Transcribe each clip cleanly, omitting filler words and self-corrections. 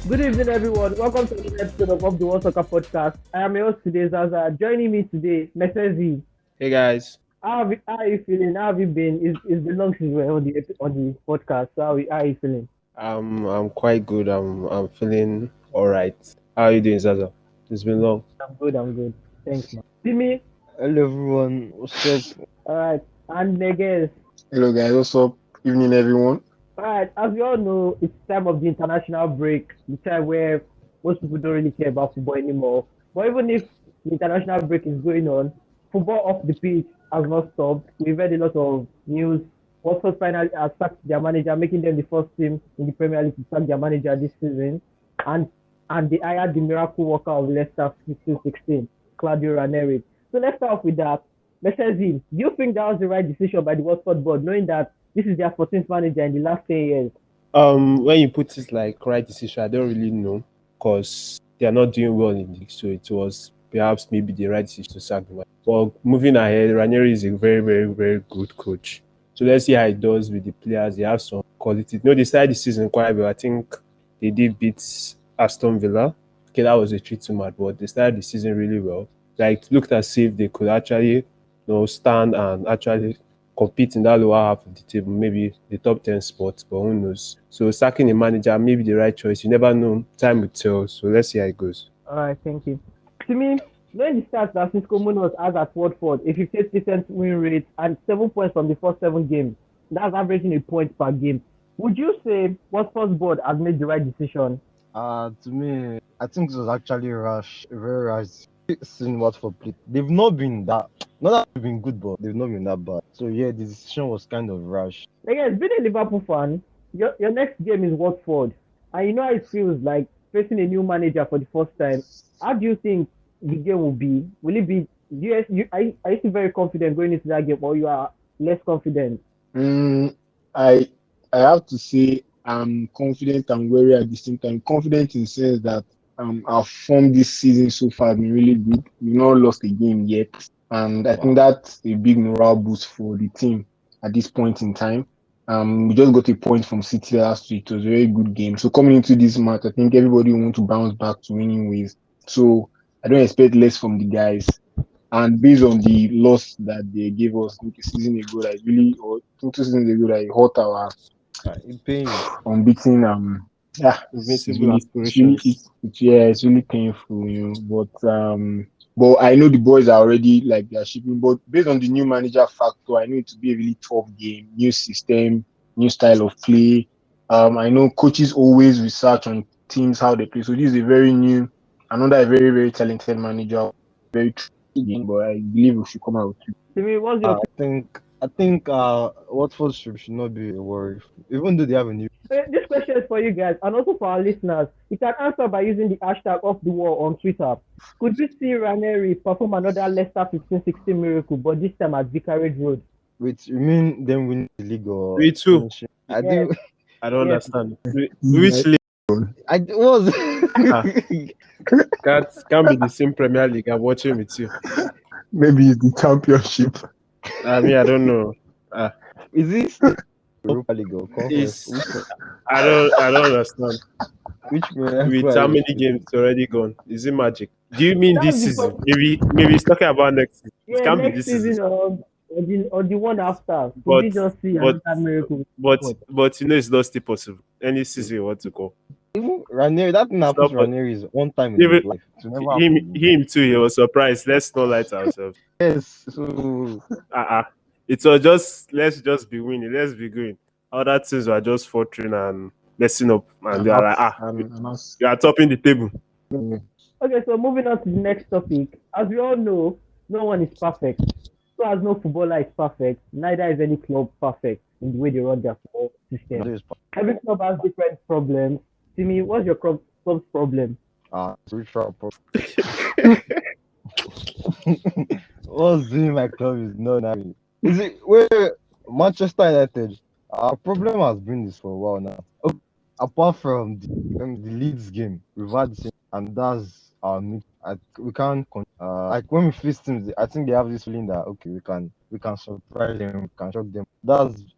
Good evening, everyone. Welcome to another episode of the World Soccer Podcast. I am your host today, Zaza. Joining me today, Mesezi. Hey guys, How are you feeling? How have you been? It's been long since we were on the podcast. So how are you feeling? I'm quite good. I'm feeling all right. How are you doing, Zaza? It's been long. I'm good. I'm good. Thanks, man. Timmy. Hello everyone, what's up? All right. And Neges. Hello guys, what's up? Evening everyone. All right. As we all know, it's time of the international break, the time where most people don't really care about football anymore. But even if the international break is going on, football off the pitch has not stopped. We've heard a lot of news. Watford finally has sacked their manager, making them the first team in the Premier League to sack their manager this season. And and they hired the miracle worker of Leicester 15-16, Claudio Ranieri. So let's start off with that. Mesezi, do you think that was the right decision by the Watford board, knowing that this is their 14th manager in the last 10 years? When you put it like right decision, I don't really know because they are not doing well in the league. So it was perhaps maybe the right decision to sack them. But moving ahead, Ranieri is a very, very, very good coach. So let's see how he does with the players. They have some quality. No, they started the season quite well. I think they did beat Aston Villa. Okay, that was a 3-2 match, but they started the season really well. Like, looked as if they could actually, stand and actually compete in that lower half of the table, maybe the top 10 spots, but who knows. So sacking a manager may be the right choice. You never know. Time will tell. So let's see how it goes. All right, thank you. To me, knowing the stats that Xisco Munoz has at Watford, a 58% win rate and 7 points from the first 7 games, that's averaging a point per game. Would you say Watford's board has made the right decision? To me, I think this was actually rash, a very rash seeing Watford play. They've not been not that they've been good, but they've not been that bad. So yeah, the decision was kind of rash. Again, being a Liverpool fan, your next game is Watford, and you know how it feels like facing a new manager for the first time. How do you think the game will be? Will it be? Are you still very confident going into that game, or you are less confident? I have to say I'm confident and wary at the same time. Confident in the sense that our form this season so far has been really good. We've not lost a game yet, and I think that's a big morale boost for the team at this point in time. We just got a point from City last week. It was a very good game. So coming into this match, I think everybody want to bounce back to winning ways. So I don't expect less from the guys. And based on the loss that they gave us, I think a season ago, that really, or 2 seasons ago, that hurt our It pains. unbeaten. Yeah, Invincible it's really painful, But I know the boys are already like they're shipping. But based on the new manager factor, I know it to be a really tough game, new system, new style of play. I know coaches always research on teams how they play. So this is a very new, another very very talented manager, very tricky game. But I believe we should come out with it. To me, what's your I think Watford should not be a worry, even though they have a new. This question is for you guys and also for our listeners. You can answer by using the hashtag off the wall on Twitter. Could we see Ranieri perform another Leicester 15-16 miracle, but this time at Vicarage Road? Wait, you mean them winning the league or? 3-2. I Yeah. do. I don't Yes. understand. Which league? I was. Can't be the same Premier League. I'm watching with you. Maybe it's the championship. I mean, I don't know. Is this Europa League or It's, Conference? I don't understand. Which With how many games already gone? Is it magic? Do you mean That's this the season? Maybe he's talking about next season. It Yeah, can't be next this season season. or the one after. Could But we just see but another miracle? but but it's not still possible. Any season you want to go. Even Ranieri, that thing It's happens not to po- Ranieri is one time in Even his life. To never happen. him too. He was surprised. Let's not lie to ourselves. Yes. So It was just let's just be winning. Let's be going. Other teams were just faltering and messing up, and they are like, you are topping the table. Okay, so moving on to the next topic. As we all know, no one is perfect. So as no footballer is perfect, neither is any club perfect in the way they run their football system. this is Every club has different problems. Timmy, what's your club's problem? spiritual problem. What's doing my club is not now. Is it where Manchester United? Our problem has been this for a while now. Apart from the Leeds game, we've had the same, and that's our mid. We can't like when we face teams. I think they have this feeling that okay, we can surprise them, we can shock them.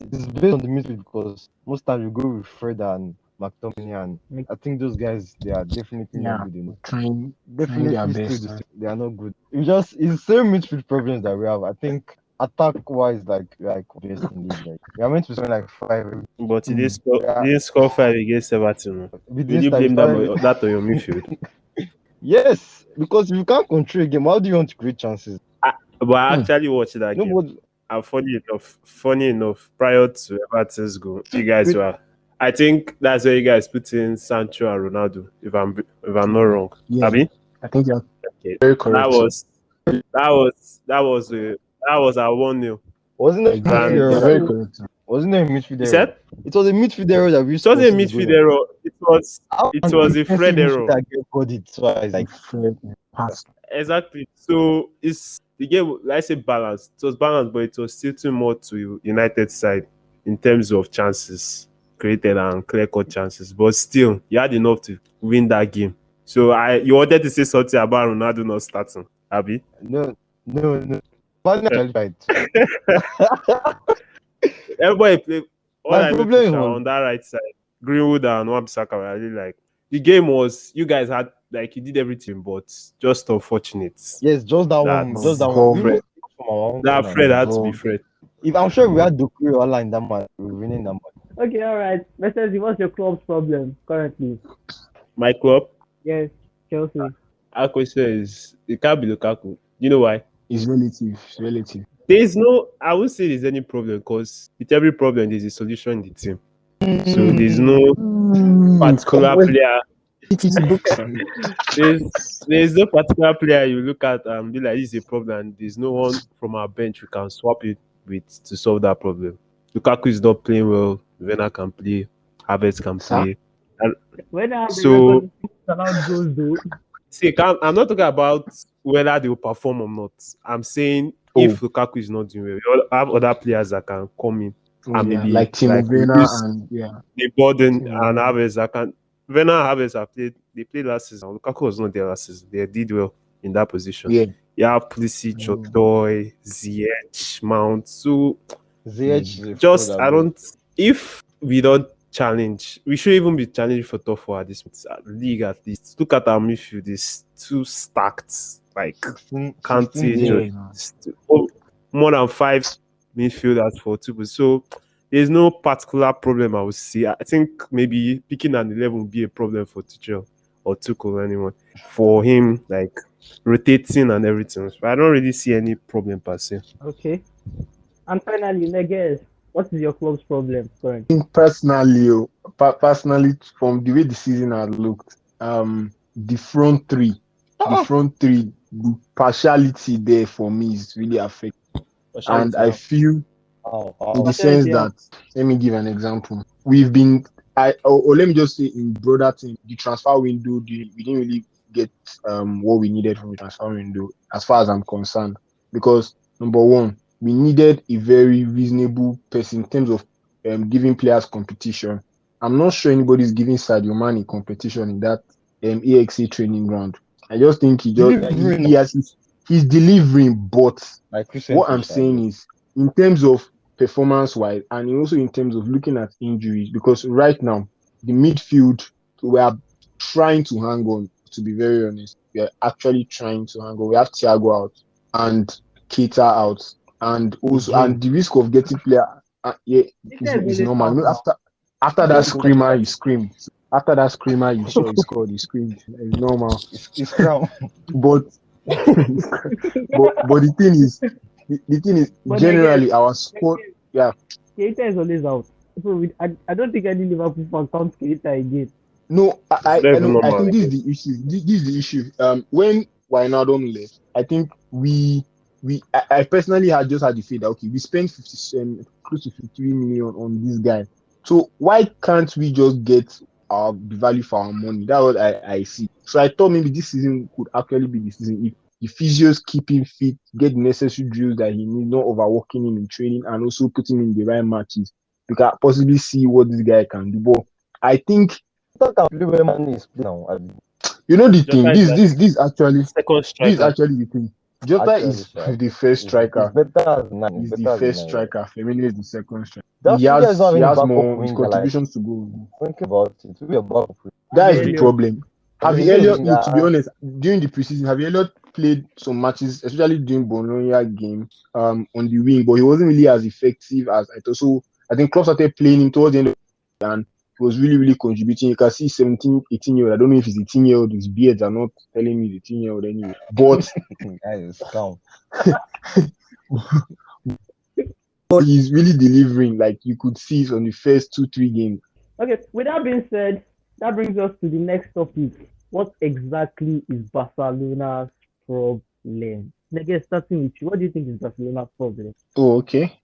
It's based on the midfield because most times we go with Fred and McTominay, and I think those guys they are definitely not Yeah, good enough. trying their Definitely still best. they are not good. It's the same midfield problems that we have. I think attack wise, like best in league. Like we are meant to spend like 5. But Yeah, he didn't score 5 against Everton. with Will this you time blame started. that on your midfield? Yes, because if you can't control a game, how do you want to create chances? But I Hmm. actually watched that game. Nobody. And funny enough, prior to Everton's goal, you guys were. I think that's where you guys put in Sancho and Ronaldo. If I'm not wrong, Yeah, Abi. I think you're Okay. very That correct. was our 1-0. Wasn't it a midfield Exactly, And you're error? very correct. Wasn't it a midfield you error? said It was a midfield error that we it wasn't a conceded the goal. midfield error. It was How it can was a a Fred defensive error. midfielder get caught twice? Like Fred pass. Exactly. So it's the game. Like I say, balanced. It was balanced, but it was still too much to United side in terms of chances created and clear-cut chances. But still, you had enough to win that game. So you wanted to say something about Ronaldo not starting, Abi? no. But actually tried. Everybody played. All My I problem noticed was on that right side, Greenwood and Wan-Bissaka were really like the game was. You guys had like you did everything, but just unfortunate yes, just that that one, just that one. Ball, We Fred, missed from our own that corner. Fred had to be ball. Fred. If I'm sure we had Dokuri or in that match, we were winning that match. Okay, all right. Mercedes, what's your club's problem currently? My club, Yes, Chelsea. our question is it can't be Lukaku. You know why? It's relative. It's relative. I won't say there's any problem because with every problem there's a solution in the team. So there's no particular player. There's no particular player you look at and be like, this is a problem. There's no one from our bench we can swap it with to solve that problem. Lukaku is not playing well. Werner can play. Havertz can play. And When I have so, the allowed goals though. see, I'm not talking about whether they will perform or not. I'm saying if Lukaku is not doing well, we have other players that can come in and maybe like Timo Werner reduce and the burden Timo and Werner. Havertz that can. Werner and Havertz have played. They played last season. Lukaku was not there last season. They did well in that position. Yeah. Yeah, Pulisic, Odoi, Ziyech, Mount. So ZH just I don't. If we don't challenge, we should even be challenging for top 4 at this league at least. Look at our midfield; it's too stacked. Like Kante, more than 5 midfielders for 2. So there's no particular problem I would see. I think maybe picking an 11 would be a problem for Tuchel or Tuchel or anyone. For him, like rotating and everything. So I don't really see any problem per se. Okay. And finally, Neges, what is your club's problem currently? Personally, from the way the season has looked, the front three, the partiality there for me is really affecting. And I feel in the sense that, let me give an example. We've been, or let me just say in broader things, the transfer window, we didn't really get what we needed from the transfer window as far as I'm concerned. Because number one, we needed a very reasonable person in terms of giving players competition. I'm not sure anybody's giving Sadio Mane competition in that AXA training ground. I just think he's delivering, but what I'm saying is in terms of performance-wise and also in terms of looking at injuries, because right now the midfield we are trying to hang on. To be very honest, we are actually trying to hang on. We have Thiago out and Keita out, and also and the risk of getting player is normal. You know, after that screamer, he screamed. After that screamer, you saw he scored. He screamed. It's normal. It's crown. But the thing is, generally our squad. Yeah. Keita is always out. So I don't think any Liverpool fan counts Keita again. No, I think this is the issue. This is the issue. When Wijnaldum left, I think I personally had the feel that okay, we spent close to 53 million on this guy. So why can't we just get the value for our money? That's what I see. So I thought maybe this season could actually be the season if the physios keep him fit, get the necessary drills that he needs, not overworking him in training, and also put him in the right matches. We can possibly see what this guy can do. But I think You know the thing. This is actually second striker. the thing. Jota Actually, is sure. the first It's striker. better as nine. It's He's the better as a first 9. striker. Firmino is the second striker. That Suya does not have He any has backup more his winger. Like contributions to go. thinking about it, to be a backup winger. That Harvey is the Elliott. problem. As a Harvey main Elliott, to be winger, honest, during the preseason, Harvey Elliott played some matches, especially during Bologna game, on the wing, but he wasn't really as effective as I thought. So I think Klopp started playing him towards the end of the season, and he was really, really contributing. You can see 17, 18-year-old. I don't know if he's 18-year-old. His beards are not telling me he's 18-year-old anyway. But that is calm. he's really delivering. Like you could see it on the first 2, 3 games. Okay, with that being said, that brings us to the next topic. What exactly is Barcelona's problem? I guess starting with you, what do you think is Barcelona's problem? Oh, okay.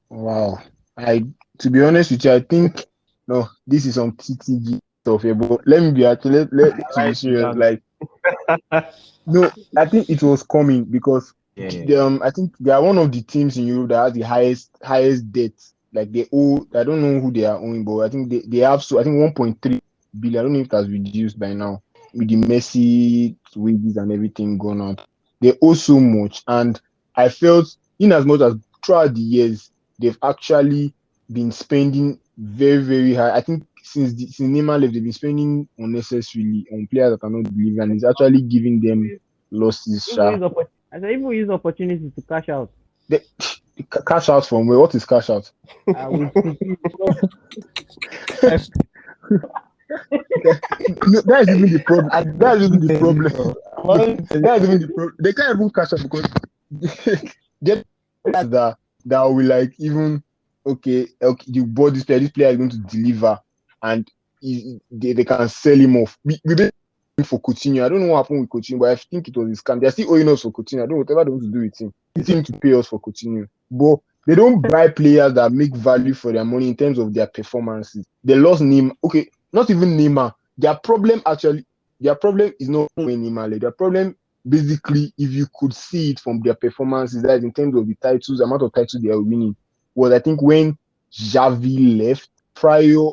Wow. I To be honest with you, I think no, this is some TTG stuff here, but let me be actually to be Like serious. that. Like no, I think it was coming because Yeah. I think they are one of the teams in Europe that has the highest debt. Like they owe, I don't know who they are owing, but I think they have, so I think 1.3 billion. I don't know if it has reduced by now with the Messi wages and everything going on. They owe so much, and I felt in as much as throughout the years they've actually been spending very, very high. I think since Neymar left, they've been spending unnecessarily on players that cannot deliver, and it's actually giving them losses. I said even use opportunity to cash out. The, cash out from where? What is cash out? With No, that is even the problem. That is even the problem. That is even the That problem. They can't even cash out because get that will like even okay, you bought this player is going to deliver, and they can sell him off. We did for Coutinho. I don't know what happened with Coutinho, but I think it was a scam. They're still owing us for Coutinho. I don't know whatever they want to do with him. They seem to pay us for Coutinho, but they don't buy players that make value for their money in terms of their performances. They lost Neymar. Okay, not even Neymar. Their problem is not when Neymar led. Their problem, basically, if you could see it from their performances, that is in terms of the titles, the amount of titles they are winning, was I think when Xavi left prior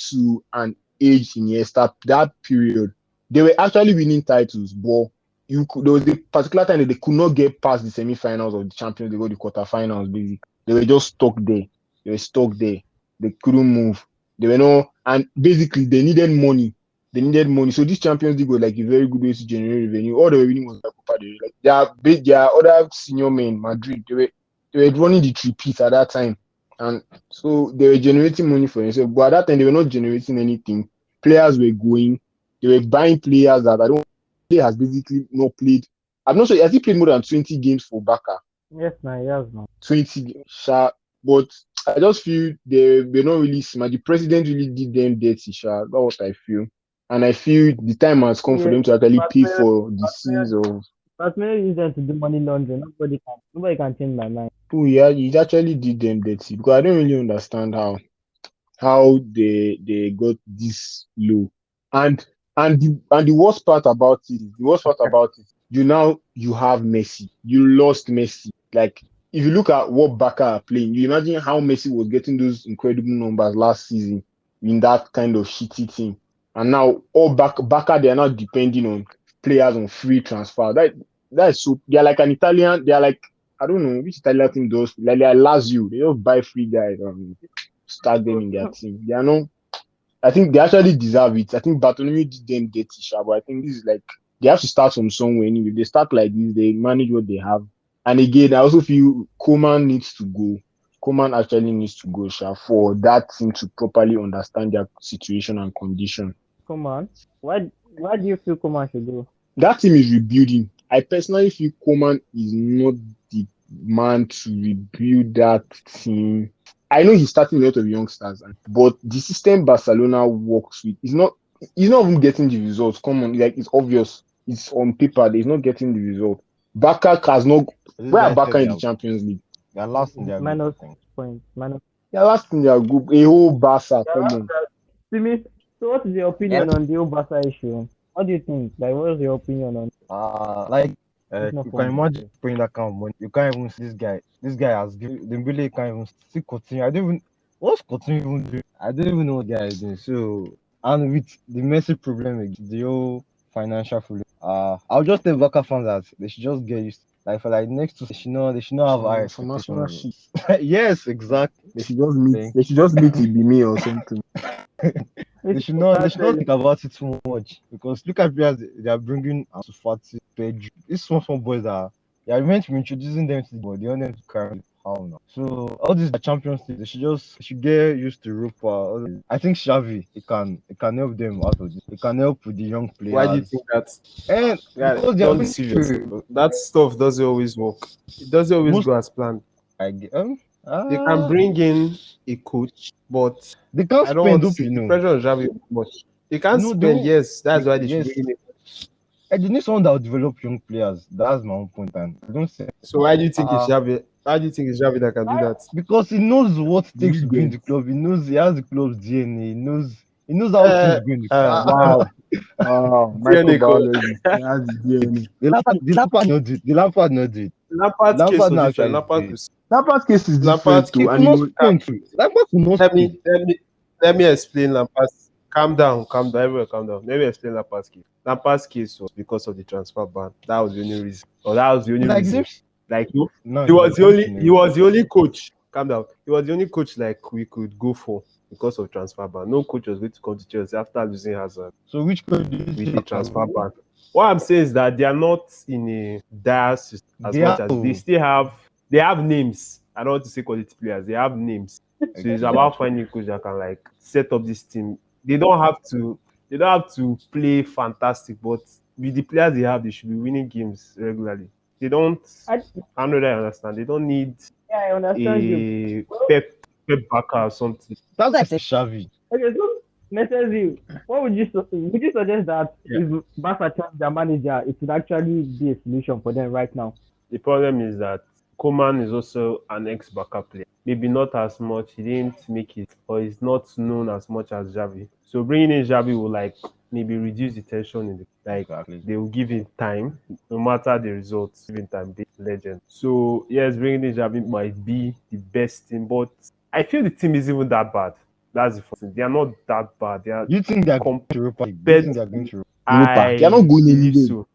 to an age Iniesta, that period, they were actually winning titles, but there was a particular time that they could not get past the semi-finals of the Champions League or the quarterfinals. Basically, they were just stuck there. They were stuck there. They couldn't move. They were not, and basically they needed money. They needed money. So this Champions League was like a very good way to generate revenue. All they were winning was the Copa del Rey. Like their other senior men, Madrid, they were running the three-peat at that time, and so they were generating money for themselves. But at that time, they were not generating anything. Players were going. They were buying players that I don't. Play has basically not played. I'm not sure. Has he played more than 20 games for Barca? yes, man, yes, man. 20 games, sha. But I just feel they're not really smart. The president really did them dirty, sha. That's what I feel. And I feel the time has come for Yeah, them to actually pay Barcelona, for the sins of. Barcelona use them to do money laundering. Nobody can change my mind. Oh yeah, he actually did them dirty because I don't really understand how they got this low. And the worst part about it, you have Messi. You lost Messi. Like if you look at what Barca are playing, you imagine how Messi was getting those incredible numbers last season in that kind of shitty team. And now all Barca they are now depending on players on free transfer. That is so they are like an Italian, they are like I don't know which Italian team does like they are Lazio. They just buy free guys and start them in their team. They are not. I think they actually deserve it. I think Bartholomew did them dirty, sha, but I think this is like they have to start from somewhere anyway. If they start like this, they manage what they have. And again, I also feel Koeman needs to go. Koeman actually needs to go, sha, for that team to properly understand their situation and condition. Come on, why do you feel Coman should go? That team is rebuilding. I personally feel Koeman is not the man to rebuild that team. I know he's starting a lot of youngsters, but the system Barcelona works with is not. He's not even getting the results. Come on, like it's obvious. It's on paper. He's not getting the result. Barca has not. This Where are guy Barca said in the Champions League? they're last in their group, Minus I think. points, minus. Yeah, last in their group, a whole Barca. Come on. Simi, so what is your Yeah. opinion on the whole Barca issue? What do you think? Like, what is your opinion on Like it's not you for can me? imagine paying that kind of money. You can't even see this guy. This guy has given the really can't even see continue. I don't even what's continue even doing? I don't even know what the guy is doing. So and with the Messi problem, the whole financial freedom. I'll just tell Barca fans that they should just get used. Like for like next two, they should not have high From Arsenal expectations. shit. Yes, exactly. They should just meet. Thank They should just meet Ibimi or something. They should not think about it too much because look at players they are bringing Ansu Fati, Pedro. These small boys they are meant to be introducing them to the ball. They want them to carry how now. So all these are Champions League. They should get used to Europa. I think Xavi it can help them out of this. It can help with the young players. Why do you think that? And Yeah, because they are don't be going serious. to That stuff doesn't always work. It doesn't always Most- go as planned. They can ah, bring in a coach, but they can't I don't want spend to up, see you the know. pressure on Xavi much. They can't No, they spend. won't. Yes, that's why they should Yes. bring in. And they need someone that will develop young players. That's my own point. And I don't say So why do you think it's Xavi? Why do you think it's Xavi that can do that? because he knows what it takes to be in Brilliant. the club. He knows he has the club's DNA. He knows how things go in the club. Wow. Wow. DNA code. Microbiology. That's the DNA. The Lampard not do it. The Lampard not do it. Lampard's case Lampard was not different. actually Lampard was. Lampard's case is Lampard's different too. He And will he not will, spend to. Lampard will not Let spend. let me explain Lampard's. Calm down, everyone calm down. Let me explain Lampard's case. Lampard's case was because of the transfer ban. That was the only reason. Or that was the only Like reason. this. Like No, he was the only coach. Calm down. He was the only coach like we could go for because of transfer ban. No coach was going to come to Chelsea after losing Hazard So which coach do you with think the transfer ban. What I'm saying is that they are not in a dire system as They much are- as they still have names. I don't want to say quality players. They have names. So it's about finding coach that can like set up this team. They don't have to play fantastic, but with the players they have, they should be winning games regularly. They don't. I don't know that I understand. They don't need Yeah, I understand you. a Pep Barca or something. That's like Xavi. Okay, so Messi, what would you suggest that if Barca change their manager, it would actually be a solution for them right now? The problem is that Koeman is also an ex-Barca player. Maybe not as much. He didn't make it, or he's not known as much as Xavi. So bringing in Xavi will like maybe reduce the tension in the they will give him time, no matter the results. Give him time, the legend. So yes, bringing in Xavi might be the best thing, but I feel the team is even that bad. That's the first thing. They are not that bad. They are. You think they're going to Europa League? You think they're going to I They are not going believe anywhere. so.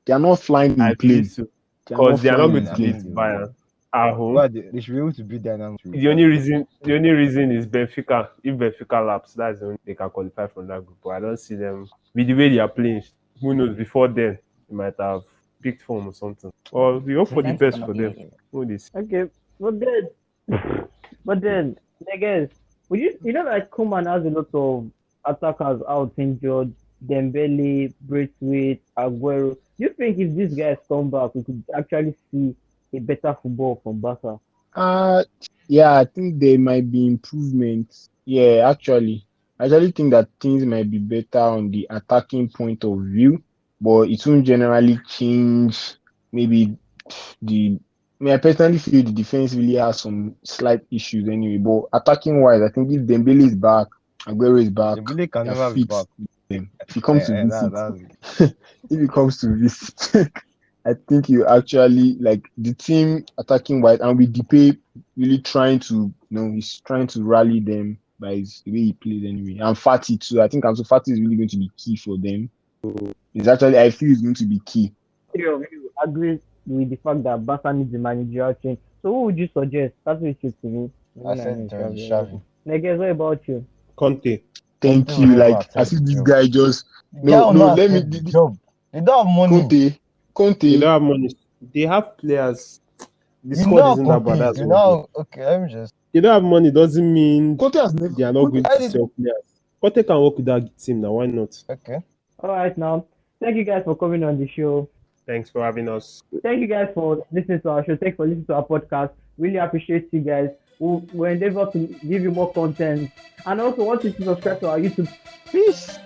They are not flying I in plane. believe so. Because they are not going to flying beat in Bayern at home. Well, they should be able to beat Dynamo. The only reason is Benfica. If Benfica laps, that's the only they can qualify from that group. But I don't see them with the way they are playing. Who knows? Before then, they might have picked form or something. Or we hope for the best for them. Who this? Okay, but then I guess you know like Koeman has a lot of attackers out injured, Dembele, Braithwaite, Aguero. Do you think if these guys come back, we could actually see a better football from Barca? Yeah, I think there might be improvements. Yeah, actually. I actually think that things might be better on the attacking point of view, but it won't generally change maybe I personally feel the defense really has some slight issues anyway. But attacking wise, I think if Dembele is back, Aguero is back, Dembele can they're never be fit. back. If he comes to visit, That's if he comes to visit, I think you actually like the team attacking wise, and with Depay really trying to, he's trying to rally them by the way he plays anyway. And Fati too. I think also Fati is really going to be key for them. So it's actually I feel it's going to be key. You agree with the fact that Barca needs a managerial change. So who would you suggest? That's what you to me. I said Xavi. Neges, what about you? Conte. Thank Conte you. will never Like I accept see the this job. guy just Let me. me Job. They don't have money. They Conte. don't have money. They have players. The You squad know, isn't that bad. That's you one know. Okay, let me just. They don't have money doesn't mean Conte has never. they are not going I to did- sell players. Conte can work with that team now. Why not? Okay. All right, now. Thank you guys for coming on the show. Thanks for having us. Thank you guys for listening to our show. Thanks for listening to our podcast. Really appreciate you guys. We're endeavor to give you more content. And also want you to subscribe to our YouTube. Peace.